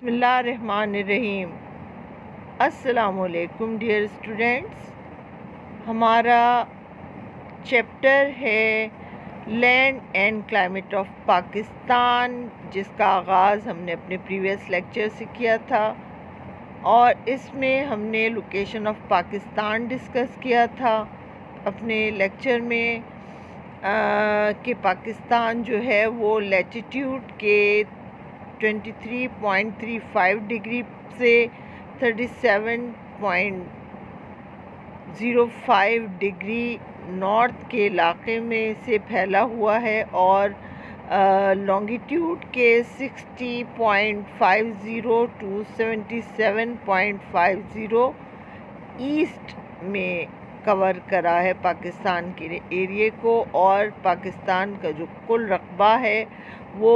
بسم اللہ الرحمن الرحیم۔ السلام علیکم ڈیئر اسٹوڈینٹس، ہمارا چیپٹر ہے land and climate of Pakistan, جس کا آغاز ہم نے اپنے پریویس لیکچر سے کیا تھا، اور اس میں ہم نے لوکیشن آف پاکستان ڈسکس کیا تھا اپنے لیکچر میں، کہ پاکستان جو ہے وہ لیٹیٹیوڈ کے 23.35 ڈگری سے 37.05 ڈگری نارتھ کے علاقے میں سے پھیلا ہوا ہے، اور لانگیٹیوڈ کے 60.50 to 77.50 ایسٹ میں کور کرا ہے پاکستان کے ایریے کو، اور پاکستان کا جو کل رقبہ ہے وہ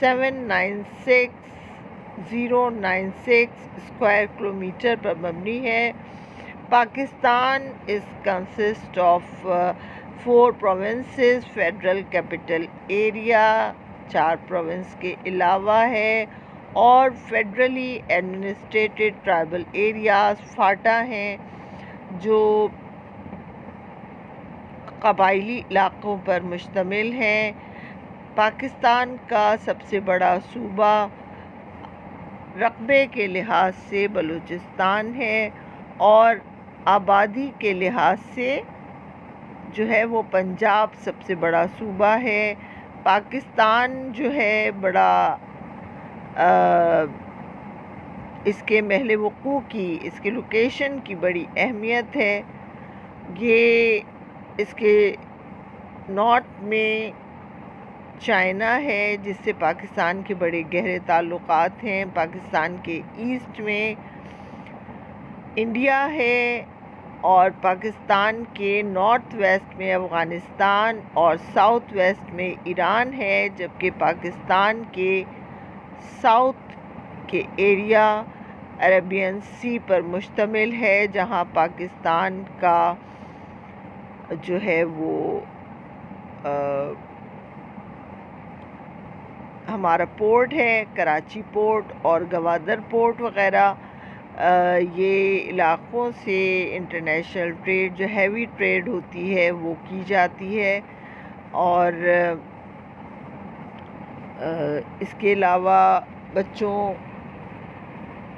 796,096 اسکوائر کلومیٹر پر مبنی ہے۔ Pakistan is consist of 4 provinces، federal capital area 4 province کے علاوہ ہے، اور federally administered tribal areas FATA ہیں جو قبائلی علاقوں پر مشتمل ہیں۔ پاکستان کا سب سے بڑا صوبہ رقبے کے لحاظ سے بلوچستان ہے، اور آبادی کے لحاظ سے جو ہے وہ پنجاب سب سے بڑا صوبہ ہے۔ پاکستان جو ہے بڑا اس کے محل وقوع کی، اس کے لوکیشن کی بڑی اہمیت ہے۔ یہ اس کے نارتھ میں چائنا ہے، جس سے پاکستان کے بڑے گہرے تعلقات ہیں۔ پاکستان کے ایسٹ میں انڈیا ہے، اور پاکستان کے نارتھ ویسٹ میں افغانستان اور ساؤتھ ویسٹ میں ایران ہے، جبکہ پاکستان کے ساؤتھ کے ایریا عربین سی پر مشتمل ہے، جہاں پاکستان کا جو ہے وہ ہمارا پورٹ ہے، کراچی پورٹ اور گوادر پورٹ وغیرہ۔ یہ علاقوں سے انٹرنیشنل ٹریڈ، جو ہیوی ٹریڈ ہوتی ہے، وہ کی جاتی ہے، اور اس کے علاوہ بچوں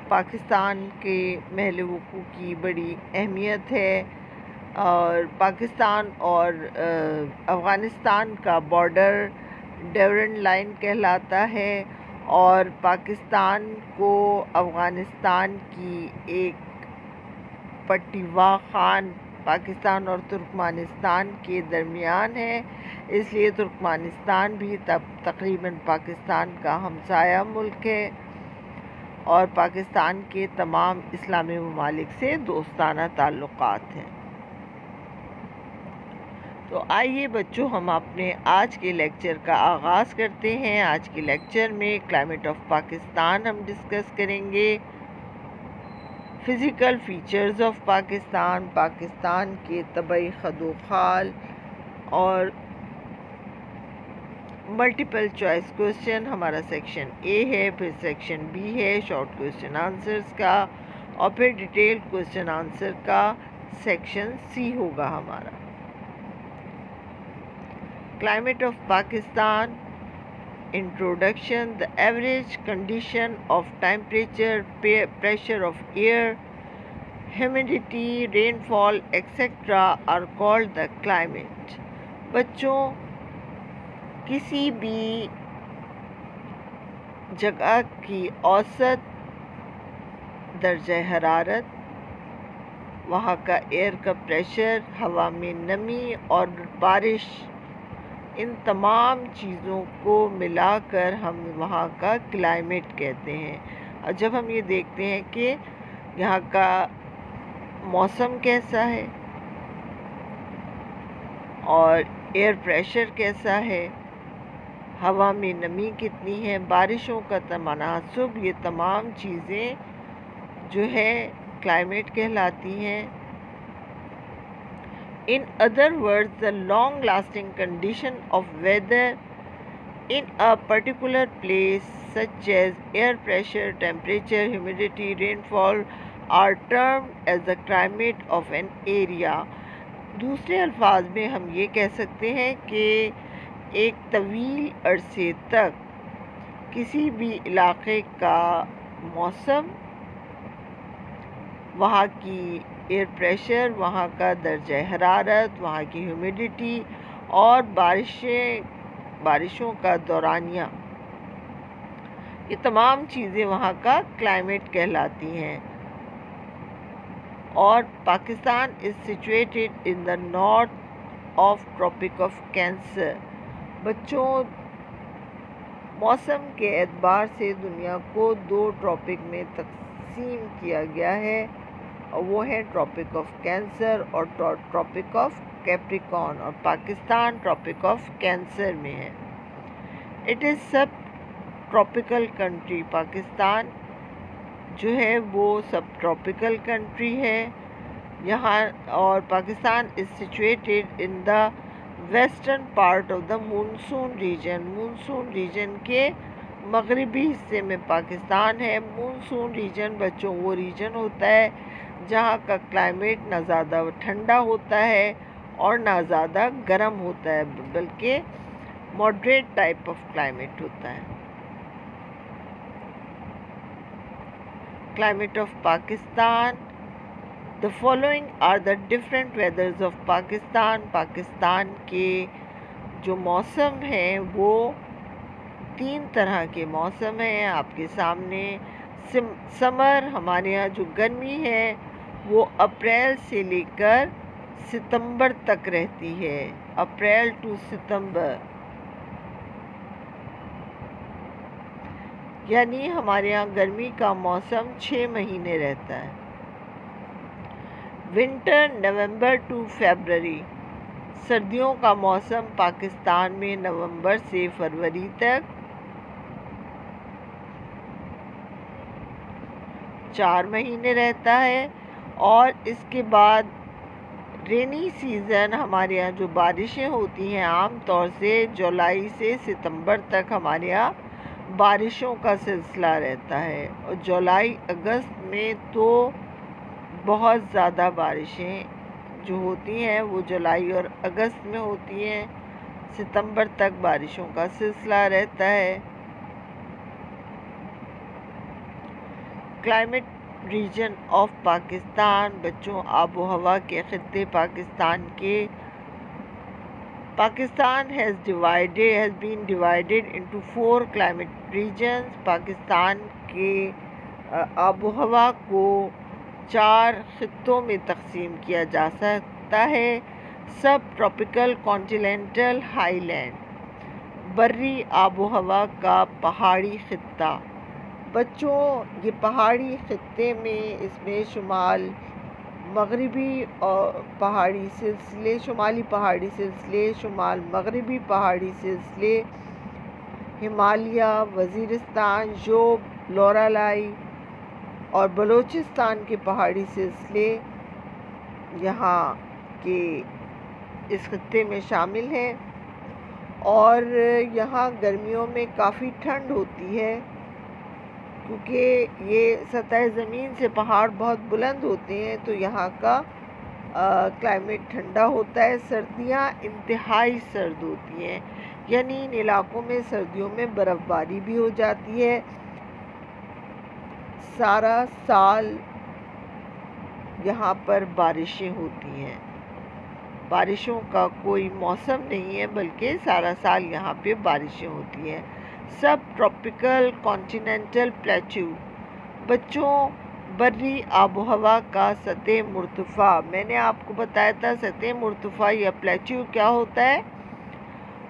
پاکستان کے محل وقوع کی بڑی اہمیت ہے، اور پاکستان اور افغانستان کا بارڈر ڈیورنڈ لائن کہلاتا ہے، اور پاکستان کو افغانستان کی ایک پٹی واں خان پاکستان اور ترکمانستان کے درمیان ہے، اس لیے ترکمانستان بھی تقریباً پاکستان کا ہمسایہ ملک ہے، اور پاکستان کے تمام اسلامی ممالک سے دوستانہ تعلقات ہیں۔ تو آئیے بچوں، ہم اپنے آج کے لیکچر کا آغاز کرتے ہیں۔ آج کے لیکچر میں کلائمیٹ آف پاکستان ہم ڈسکس کریں گے، physical features of Pakistan, Pakistan کے طبعی خد و خال، اور ملٹیپل چوائس کوسچن ہمارا سیکشن اے ہے، پھر سیکشن بی ہے شارٹ کوسچن آنسرز کا، اور پھر ڈیٹیل کوسچن آنسر کا سیکشن سی ہوگا ہمارا۔ Climate of Pakistan. Introduction. The average condition of temperature, pressure of air, humidity, rainfall, etc. are called the climate. بچوں، کسی بھی جگہ کی اوسط درجہ حرارت، وہاں کا ایئر کا پریشر، ہوا میں نمی اور بارش، ان تمام چیزوں کو ملا کر ہم وہاں کا کلائمیٹ کہتے ہیں۔ اور جب ہم یہ دیکھتے ہیں کہ یہاں کا موسم کیسا ہے، اور ایئر پریشر کیسا ہے، ہوا میں نمی کتنی ہے، بارشوں کا تناسب، یہ تمام چیزیں جو ہے کلائمیٹ کہلاتی ہیں۔ In other words, the long-lasting condition of weather in a particular place such as air pressure, temperature, humidity, rainfall are termed as the climate of an area. دوسرے الفاظ میں ہم یہ کہہ سکتے ہیں کہ ایک طویل عرصے تک کسی بھی علاقے کا موسم، وہاں کی ایئر پریشر، وہاں کا درجہ حرارت، وہاں کی ہیومیڈیٹی اور بارشوں کا دورانیہ، یہ تمام چیزیں وہاں کا کلائمیٹ کہلاتی ہیں. اور Pakistan is situated in the north of tropic of cancer. بچوں، موسم کے اعتبار سے دنیا کو 2 ٹراپک میں تقسیم کیا گیا ہے، اور وہ ہے ٹراپک آف کینسر اور ٹراپک آف کیپریکارن، اور پاکستان ٹراپک آف کینسر میں ہے. It is sub tropical country. Pakistan جو ہے وہ سب ٹراپیکل کنٹری ہے یہاں، اور Pakistan is situated in the western part of the monsoon region. Monsoon region کے مغربی حصے میں پاکستان ہے. مونسون ریجن بچوں وہ ریجن ہوتا ہے جہاں کا کلائمیٹ نہ زیادہ ٹھنڈا ہوتا ہے اور نہ زیادہ گرم ہوتا ہے، بلکہ ماڈریٹ ٹائپ آف کلائمیٹ ہوتا ہے. Climate of Pakistan. The following are the different weathers of Pakistan. Pakistan کے جو موسم ہیں وہ 3 طرح کے موسم ہیں آپ کے سامنے. سمر، ہمارے یہاں جو گرمی ہے وہ اپریل سے لے کر ستمبر تک رہتی ہے، اپریل ٹو ستمبر، یعنی ہمارے یہاں گرمی کا موسم 6 مہینے رہتا ہے. Winter, November to February. سردیوں کا موسم پاکستان میں نومبر سے فروری تک 4 مہینے رہتا ہے. اور اس کے بعد رینی سیزن، ہمارے یہاں جو بارشیں ہوتی ہیں عام طور سے جولائی سے ستمبر تک ہمارے یہاں بارشوں کا سلسلہ رہتا ہے. اور جولائی اگست میں تو بہت زیادہ بارشیں جو ہوتی ہیں وہ جولائی اور اگست میں ہوتی ہیں. ستمبر تک بارشوں کا سلسلہ رہتا ہے. Climate region of Pakistan. بچوں، آب و ہوا کے خطے پاکستان کے. Pakistan has been divided into 4 climate regions. Pakistan کے آب و ہوا کو 4 خطوں میں تقسیم کیا جا سکتا ہے. سب ٹراپیکل، کانٹیننٹل، ہائی لینڈ. بری آب و ہوا کا پہاڑی خطہ. بچوں، یہ پہاڑی خطے میں اس میں شمال مغربی پہاڑی سلسلے، شمالی پہاڑی سلسلے، شمال مغربی پہاڑی سلسلے، ہمالیہ، وزیرستان، جوب، لورالائی اور بلوچستان کے پہاڑی سلسلے یہاں کے اس خطے میں شامل ہیں. اور یہاں گرمیوں میں کافی ٹھنڈ ہوتی ہے کیونکہ یہ سطح زمین سے پہاڑ بہت بلند ہوتے ہیں، تو یہاں کا کلائمیٹ ٹھنڈا ہوتا ہے. سردیاں انتہائی سرد ہوتی ہیں، یعنی ان علاقوں میں سردیوں میں برف باری بھی ہو جاتی ہے. سارا سال یہاں پر بارشیں ہوتی ہیں. بارشوں کا کوئی موسم نہیں ہے بلکہ سارا سال یہاں پہ بارشیں ہوتی ہیں. سب ٹراپیکل کانٹیننٹل پلیٹو. بچوں، بری آب و ہوا کا سطح مرتفع. میں نے آپ کو بتایا تھا سطح مرتفع یا پلیٹو کیا ہوتا ہے.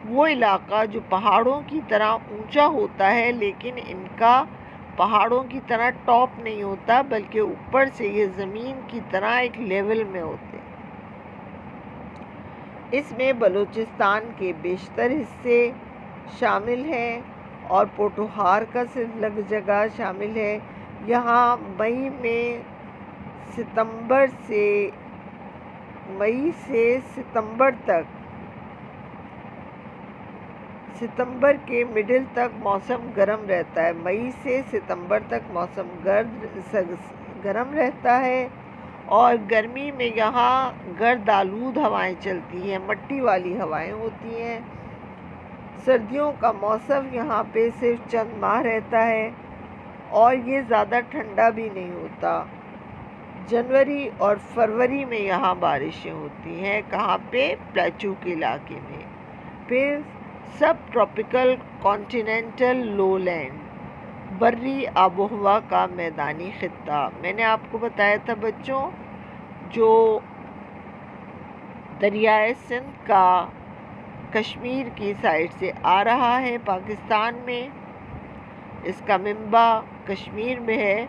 وہ علاقہ جو پہاڑوں کی طرح اونچا ہوتا ہے لیکن ان کا پہاڑوں کی طرح ٹاپ نہیں ہوتا بلکہ اوپر سے یہ زمین کی طرح ایک لیول میں ہوتے ہیں. اس میں بلوچستان کے بیشتر حصے شامل ہیں اور پوٹوہار کا جگہ شامل ہے. یہاں مئی سے ستمبر تک ستمبر کے مڈل تک موسم گرم رہتا ہے. مئی سے ستمبر تک موسم گرم رہتا ہے اور گرمی میں یہاں گرد آلود ہوائیں چلتی ہیں، مٹی والی ہوائیں ہوتی ہیں. سردیوں کا موسم یہاں پہ صرف چند ماہ رہتا ہے اور یہ زیادہ ٹھنڈا بھی نہیں ہوتا. جنوری اور فروری میں یہاں بارشیں ہوتی ہیں. کہاں پہ؟ پلاٹو کے علاقے میں. پھر سب ٹراپیکل کانٹیننٹل لو لینڈ، بری آب و ہوا کا میدانی خطہ. میں نے آپ کو بتایا تھا بچوں، جو دریائے سندھ کا کشمیر کی سائڈ سے آ رہا ہے پاکستان میں، اس کا منبع کشمیر میں ہے،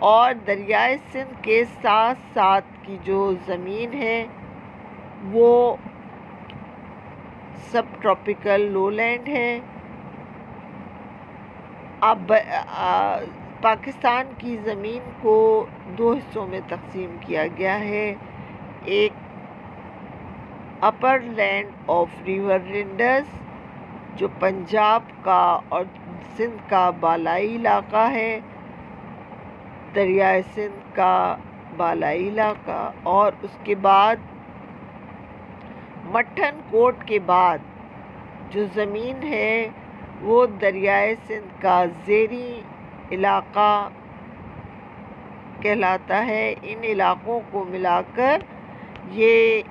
اور دریائے سندھ کے ساتھ ساتھ کی جو زمین ہے وہ سب ٹراپیکل لو لینڈ ہے. اب پاکستان کی زمین کو دو حصوں میں تقسیم کیا گیا ہے. ایک اپر لینڈ آف ریور لینڈز جو پنجاب کا اور سندھ کا بالائی علاقہ ہے، دریائے سندھ کا بالائی علاقہ، اور اس کے بعد مٹھن کوٹ کے بعد جو زمین ہے وہ دریائے سندھ کا زیریں علاقہ کہلاتا ہے. ان علاقوں کو ملا کر یہ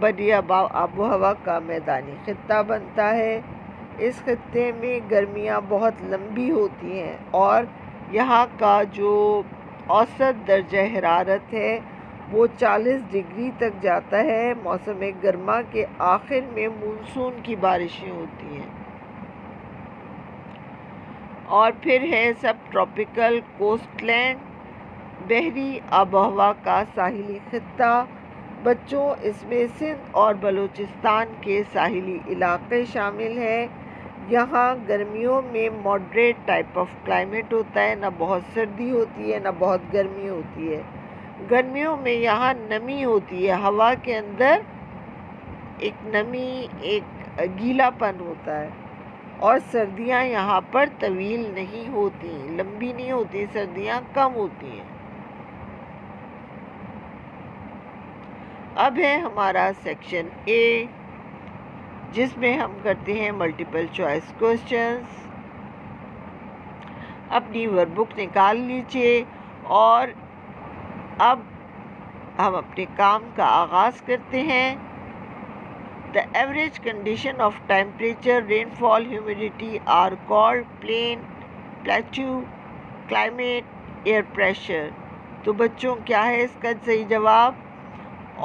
بری آب و ہوا کا میدانی خطہ بنتا ہے. اس خطے میں گرمیاں بہت لمبی ہوتی ہیں اور یہاں کا جو اوسط درجہ حرارت ہے وہ 40 ڈگری تک جاتا ہے. موسم گرما کے آخر میں مونسون کی بارشیں ہوتی ہیں. اور پھر ہے سب ٹراپیکل کوسٹ لینڈ، بحری آب و ہوا کا ساحلی خطہ. بچوں اس میں سندھ اور بلوچستان کے ساحلی علاقے شامل ہیں. یہاں گرمیوں میں ماڈریٹ ٹائپ آف کلائمیٹ ہوتا ہے، نہ بہت سردی ہوتی ہے نہ بہت گرمی ہوتی ہے. گرمیوں میں یہاں نمی ہوتی ہے، ہوا کے اندر ایک نمی، ایک گیلا پن ہوتا ہے. اور سردیاں یہاں پر طویل نہیں ہوتی، لمبی نہیں ہوتی، سردیاں کم ہوتی ہیں. اب ہے ہمارا سیکشن اے جس میں ہم کرتے ہیں ملٹیپل چوائس کوسچنز. اپنی ورک بک نکال لیجئے اور اب ہم اپنے کام کا آغاز کرتے ہیں. The average condition of temperature, rainfall, humidity are called plain, plateau, climate, air pressure. تو بچوں کیا ہے اس کا صحیح جواب؟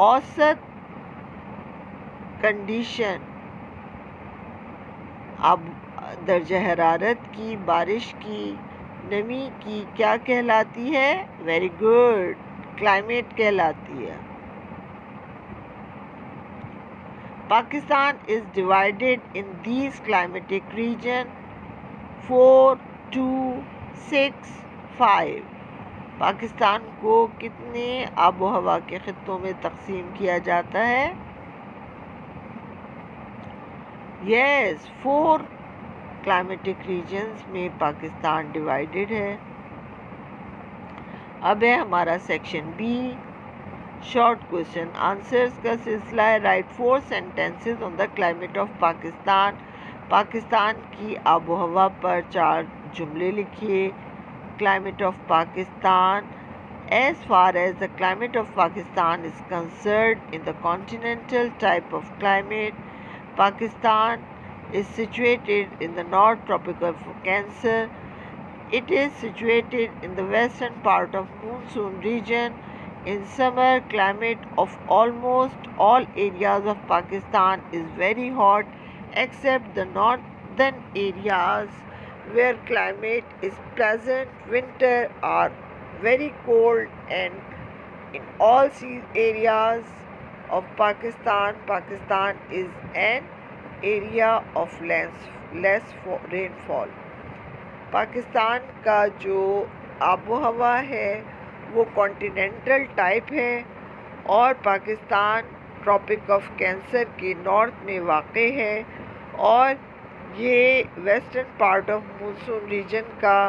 اوسط کنڈیشن، اب درجہ حرارت کی، بارش کی، نمی کی کیا کہلاتی ہے؟ ویری گڈ، کلائمیٹ کہلاتی ہے. Pakistan is divided in these climatic regions 4, 2, 6, 5. Pakistan کو کتنے آب و ہوا کے خطوں میں تقسیم کیا جاتا ہے؟ یس، 4 climatic regions میں پاکستان ڈیوائیڈڈ ہے. اب ہے ہمارا section B, short question answers کا سلسلہ ہے. Right 4 sentences on the climate of Pakistan. Pakistan کی آب و ہوا پر 4 جملے لکھیے. Climate of Pakistan. As far as the climate of Pakistan is concerned, in the continental type of climate, Pakistan is situated in the North Tropical of Cancer. It is situated in the western part of monsoon region. In summer, climate of almost all areas of Pakistan is very hot, except the northern areas where climate is pleasant. Winter are very cold, and in all areas of Pakistan, Pakistan is an area of less rainfall. Pakistan کا جو آب و ہوا ہے وہ continental type ہے اور Pakistan tropic of cancer کے نارتھ میں واقع ہے اور یہ western part of monsoon region کا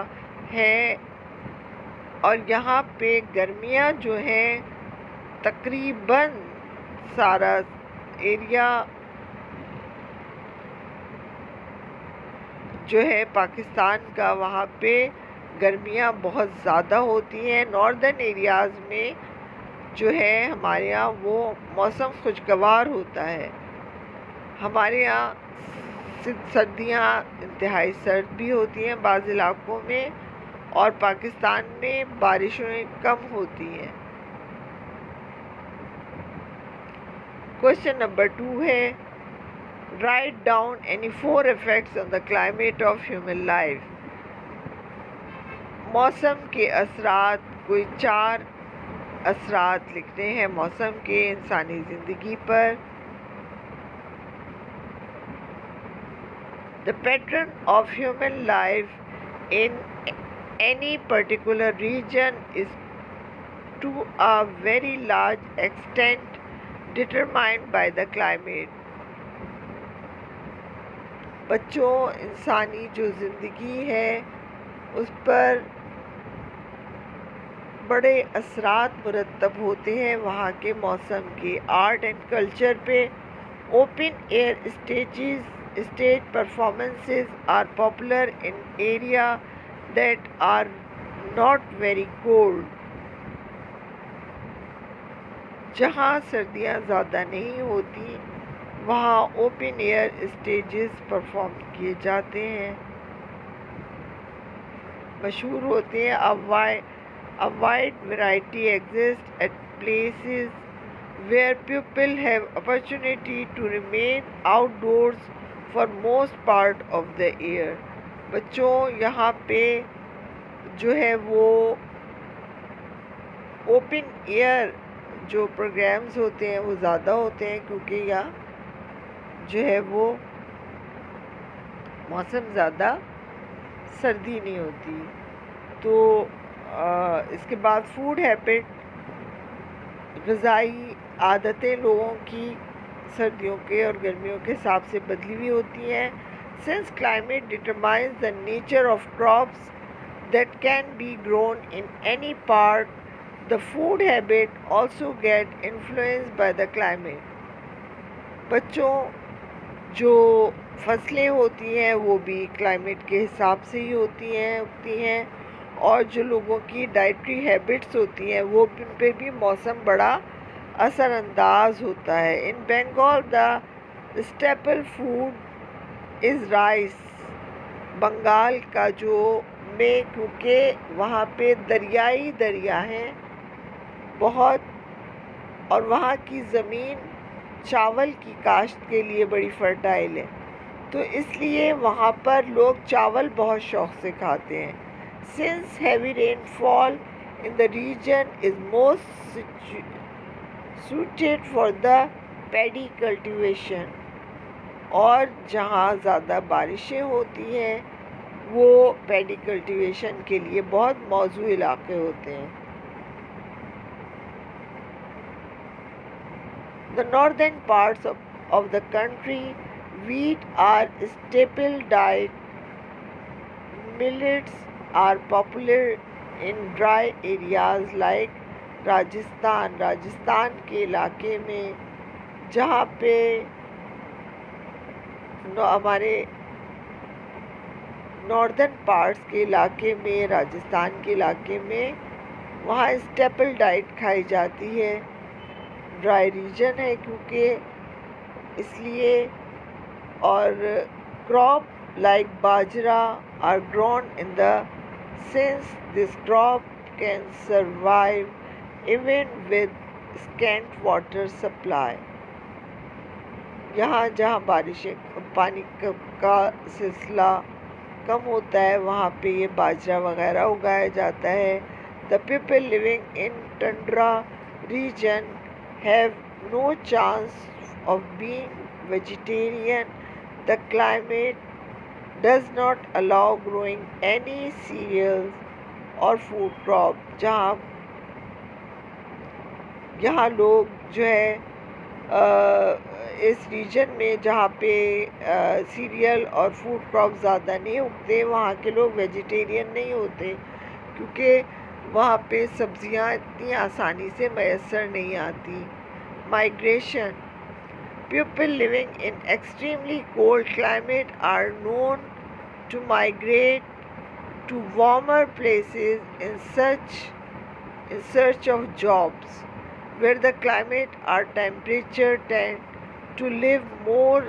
ہے اور یہاں پہ گرمیاں جو ہیں تقریباً سارا ایریا جو ہے پاکستان کا، وہاں پہ گرمیاں بہت زیادہ ہوتی ہیں۔ ناردرن ایریاز میں جو ہے ہمارے یہاں وہ موسم خوشگوار ہوتا ہے۔ ہمارے یہاں سردیاں انتہائی سرد بھی ہوتی ہیں بعض علاقوں میں، اور پاکستان میں بارشیں کم ہوتی ہیں۔ کوشچن نمبر 2 ہے Write down any 4 effects on the climate of human life. موسم کے اثرات، کوئی 4 اثرات لکھنے ہیں موسم کے انسانی زندگی پر۔ The pattern of human life in any particular region is to a very large extent determined by the climate. بچوں، انسانی جو زندگی ہے اس پر بڑے اثرات مرتب ہوتے ہیں وہاں کے موسم کے۔ آرٹ اینڈ کلچر پہ open air stage performances are popular in area that are not very cold. جہاں سردیاں زیادہ نہیں ہوتی وہاں اوپن ایئر اسٹیجز پرفارم کیے جاتے ہیں، مشہور ہوتے ہیں۔ A wide variety exists at places where people have opportunity to remain outdoors for most part of the year. بچوں، یہاں پہ جو ہے وہ اوپن ایئر جو پروگرامز ہوتے ہیں وہ زیادہ ہوتے ہیں، کیونکہ یہاں جو ہے وہ موسم زیادہ سردی نہیں ہوتی۔ تو اس کے بعد فوڈ ہیبٹ، غذائی عادتیں لوگوں کی سردیوں کے اور گرمیوں کے حساب سے بدلی ہوئی ہوتی ہیں۔ Since climate determines the nature of crops that can be grown in any part, the food habit also get influenced by the climate. بچوں، جو فصلیں ہوتی ہیں وہ بھی کلائمیٹ کے حساب سے ہی ہوتی ہیں اور جو لوگوں کی ڈائٹری ہیبٹس ہوتی ہیں وہ ان پہ بھی موسم بڑا اثر انداز ہوتا ہے۔ In Bengal the staple food is rice. Bengal کا جو میں کیونکہ وہاں پہ دریا ہیں بہت، اور وہاں کی زمین چاول کی کاشت کے لیے بڑی فرٹائل ہے، تو اس لیے وہاں پر لوگ چاول بہت شوق سے کھاتے ہیں۔ Since heavy rainfall in the region is most suited for the paddy cultivation، اور جہاں زیادہ بارشیں ہوتی ہیں وہ پیڈی کلٹیویشن کے لیے بہت موزوں علاقے ہوتے ہیں۔ The northern parts of the country, wheat are staple diet. Millets are popular in dry areas like Rajasthan کے علاقے میں، جہاں پہ ہمارے ناردرن پارٹس کے علاقے میں، راجستھان کے علاقے میں وہاں اسٹیپل ڈائٹ کھائی جاتی ہے۔ ڈرائی ریجن ہے کیونکہ اس لیے، اور crop like bajra are grown in the since this crop can survive even with scant water supply. یہاں جہاں پانی کا سلسلہ کم ہوتا ہے وہاں پہ یہ باجرا وغیرہ اگایا جاتا ہے۔ The people living in tundra region have no chance of being vegetarian. The climate does not allow growing any cereals or food crop. یہاں لوگ جو ہے اس ریجن میں جہاں پہ سیریل اور فوڈ کراپ زیادہ نہیں اگتے، وہاں کے لوگ ویجیٹیرین نہیں ہوتے، کیونکہ وہاں پہ سبزیاں اتنی آسانی سے میسر نہیں آتی۔ Migration: People living in extremely cold climate are known to migrate to warmer places in search of jobs where the climate or temperature tend to live more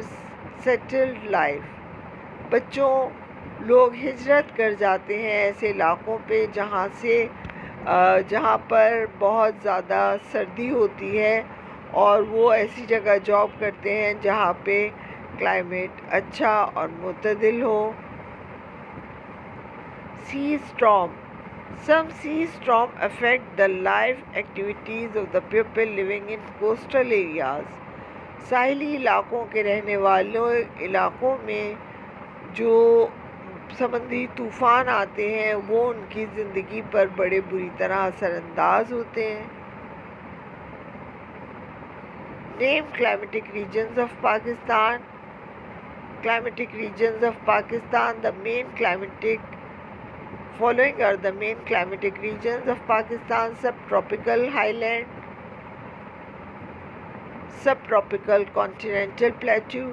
settled life. بچوں لوگ ہجرت کر جاتے ہیں ایسے علاقوں پہ جہاں پر بہت زیادہ سردی ہوتی ہے، اور وہ ایسی جگہ جاب کرتے ہیں جہاں پہ کلائمیٹ اچھا اور معتدل ہو۔ Sea storm: Some sea storm affect the life activities of the people living in coastal areas. ساحلی علاقوں کے رہنے والوں علاقوں میں جو سمندری طوفان آتے ہیں وہ ان کی زندگی پر بڑے بری طرح اثر انداز ہوتے ہیں۔ Name climatic regions of Pakistan. Climatic regions of Pakistan. Following are the main climatic regions of Pakistan: subtropical highland, subtropical continental plateau,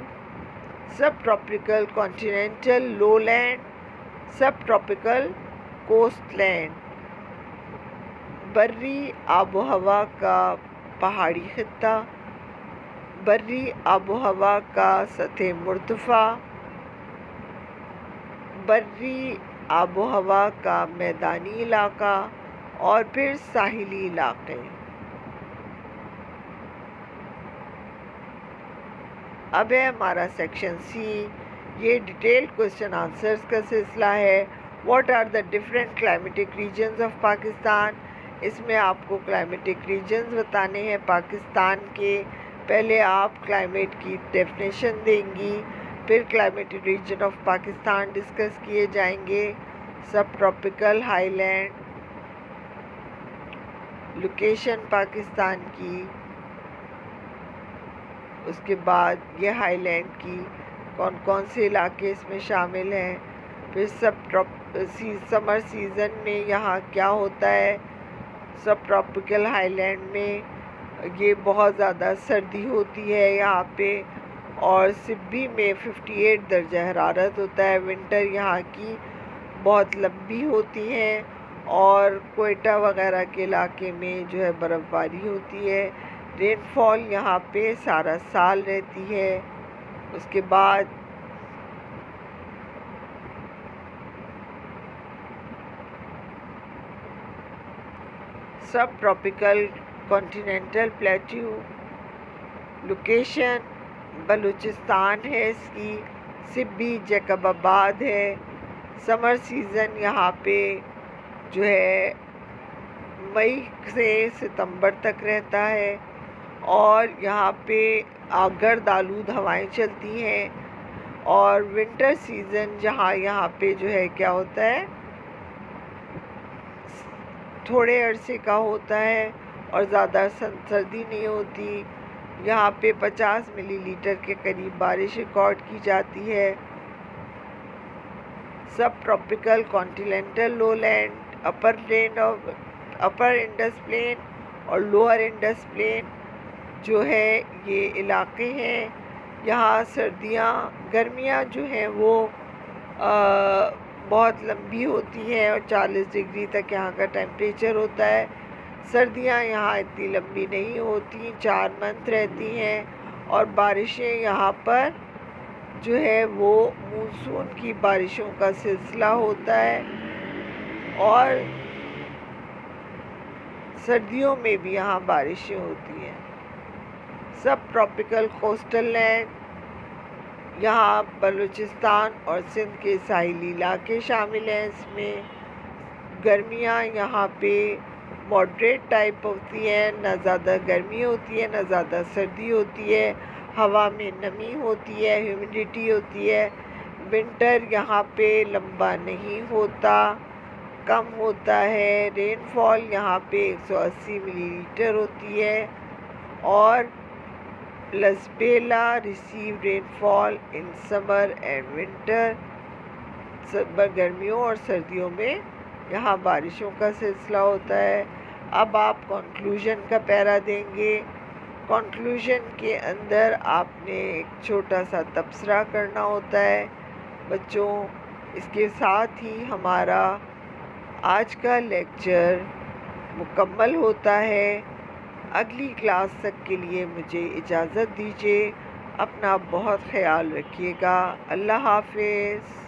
subtropical continental lowland, subtropical coastland. بری آب و ہوا کا پہاڑی خطہ، بری آب و ہوا کا سطح مرتفع، بری آب و ہوا کا میدانی علاقہ، اور پھر ساحلی علاقے۔ اب ہے ہمارا سیکشن سی، یہ ڈیٹیلڈ کوسچن آنسرز کا سلسلہ ہے۔ What are the different climatic regions of Pakistan? اس میں آپ کو کلائمیٹک ریجنز بتانے ہیں پاکستان کے۔ پہلے آپ کلائمیٹ کی ڈیفینیشن دیں گی، پھر climatic region of Pakistan discuss کیے جائیں گے۔ Sub tropical high land, location Pakistan کی، اس کے بعد یہ ہائی لینڈ کی کون کون سے علاقے اس میں شامل ہیں، پھر سمر سیزن میں یہاں کیا ہوتا ہے۔ سب ٹراپیکل ہائی لینڈ میں یہ بہت زیادہ سردی ہوتی ہے یہاں پہ، اور سبی میں 58 درجہ حرارت ہوتا ہے۔ ونٹر یہاں کی بہت لمبی ہوتی ہے، اور کوئٹہ وغیرہ کے علاقے میں جو ہے برف باری ہوتی ہے۔ رین فال یہاں پہ سارا سال رہتی ہے۔ اس کے بعد sub tropical continental plateau, location Balochistan ہے اس کی، سبی جیکب آباد ہے۔ سمر سیزن یہاں پہ جو ہے مئی سے ستمبر تک رہتا ہے، اور یہاں پہ گرد آلود ہوائیں چلتی ہیں۔ اور ونٹر سیزن یہاں پہ جو ہے کیا ہوتا ہے، تھوڑے عرصے کا ہوتا ہے اور زیادہ سردی نہیں ہوتی۔ یہاں پہ 50 ملی لیٹر کے قریب بارش ریکارڈ کی جاتی ہے۔ سب ٹراپیکل کانٹیننٹل لو لینڈ، اپر انڈس پلین اور لوور انڈس پلین جو ہے یہ علاقے ہیں۔ یہاں گرمیاں جو ہیں وہ بہت لمبی ہوتی ہیں اور 40 ڈگری تک یہاں کا ٹیمپریچر ہوتا ہے۔ سردیاں یہاں اتنی لمبی نہیں ہوتی، 4 منتھ رہتی ہیں، اور بارشیں یہاں پر جو ہے وہ مونسون کی بارشوں کا سلسلہ ہوتا ہے، اور سردیوں میں بھی یہاں بارشیں ہوتی ہیں۔ سب ٹراپیکل کوسٹل لینڈ، یہاں بلوچستان اور سندھ کے ساحلی علاقے شامل ہیں۔ اس میں گرمیاں یہاں پہ ماڈریٹ ٹائپ ہوتی ہیں، نہ زیادہ گرمی ہوتی ہے نہ زیادہ سردی ہوتی ہے، ہوا میں نمی ہوتی ہے، ہیومیڈیٹی ہوتی ہے۔ ونٹر یہاں پہ لمبا نہیں ہوتا، کم ہوتا ہے۔ رین فال یہاں پہ 180 ملی لیٹر ہوتی ہے، اور plus Bela receive rainfall in summer and winter. گرمیوں اور سردیوں میں یہاں بارشوں کا سلسلہ ہوتا ہے. اب آپ کنکلوژن کا پیرا دیں گے. کنکلوژن کے اندر آپ نے ایک چھوٹا سا تبصرہ کرنا ہوتا ہے بچوں. اس کے ساتھ ہی ہمارا آج کا لیکچر مکمل ہوتا ہے. اگلی کلاس تک کے لیے مجھے اجازت دیجیے. اپنا بہت خیال رکھیے گا. اللہ حافظ.